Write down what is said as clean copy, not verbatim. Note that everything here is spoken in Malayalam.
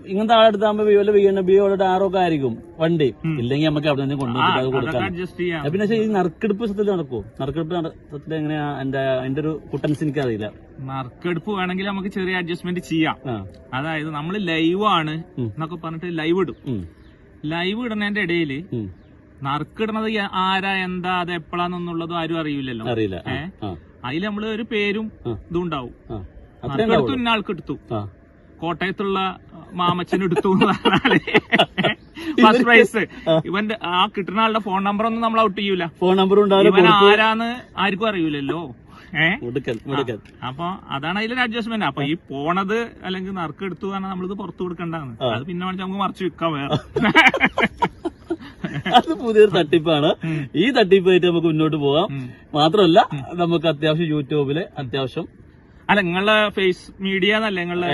ഇങ്ങനത്തെ ആളെടുത്താകുമ്പോ വല്ല ബിയോടെ ആറൊക്കെ ആയിരിക്കും വണ്ടി ഇല്ലെങ്കിൽ നമുക്ക് അവിടെ നിന്ന് കൊണ്ടുവന്നിട്ട് അത് കൊടുക്കാം. പിന്നെ ഈ നറുക്കെടുപ്പ് സത്യത്തിൽ നടക്കുമോ? നറുക്കെടുപ്പ് സത്യത്തിൽ എങ്ങനെയാ അതിന്റെ ഒരു കുട്ടൻസ് എനിക്കറിയില്ല. നറുക്കെടുപ്പ് വേണമെങ്കിൽ നമുക്ക് ചെറിയ അഡ്ജസ്റ്റ്മെന്റ് ചെയ്യാം. അതായത് നമ്മൾ ലൈവ് ആണ് എന്നൊക്കെ പറഞ്ഞിട്ട് ലൈവ് ഇടും. ലൈവ് ഇടുന്നതിന്റെ ഇടയില് നറുക്കിടുന്നത് ആരാ എന്താ അത് എപ്പോഴാന്നുള്ളതും ആരും അറിയില്ലല്ലോ. അറിയില്ല. അതിൽ നമ്മള് ഒരു പേരും ഇതും ഉണ്ടാവും. നറുക്കെടുത്തു ഇന്ന ആൾക്ക് എടുത്തു, കോട്ടയത്തുള്ള മാമച്ചനെടുത്തു എന്ന് പറഞ്ഞാല് ഫസ്റ്റ് പ്രൈസ്. ഇവന്റെ ആ കിട്ടുന്ന ആളുടെ ഫോൺ നമ്പർ ഒന്നും നമ്മൾ ഔട്ട് ചെയ്യൂല. ഫോൺ നമ്പർ ഇവൻ ആരാന്ന് ആർക്കും അറിയൂലല്ലോ. അപ്പൊ അതാണ് അതിലൊരു അഡ്ജസ്റ്റ്മെന്റ്. അപ്പൊ ഈ പോണത് അല്ലെങ്കിൽ നറുക്കെടുത്തു പറഞ്ഞാൽ നമ്മളിത് പുറത്തു കൊടുക്കണ്ടാന്ന്. അത് പിന്നെ വേണമെങ്കിൽ നമുക്ക് മറിച്ച് വിൽക്കാൻ വേറെ. അത് പുതിയൊരു തട്ടിപ്പാണ്. ഈ തട്ടിപ്പായിട്ട് നമുക്ക് മുന്നോട്ട് പോകാം. മാത്രമല്ല നമുക്ക് അത്യാവശ്യം യൂട്യൂബില് അത്യാവശ്യം അല്ല നിങ്ങളുടെ ഫേസ് മീഡിയ എന്നല്ലേ നിങ്ങളുടെ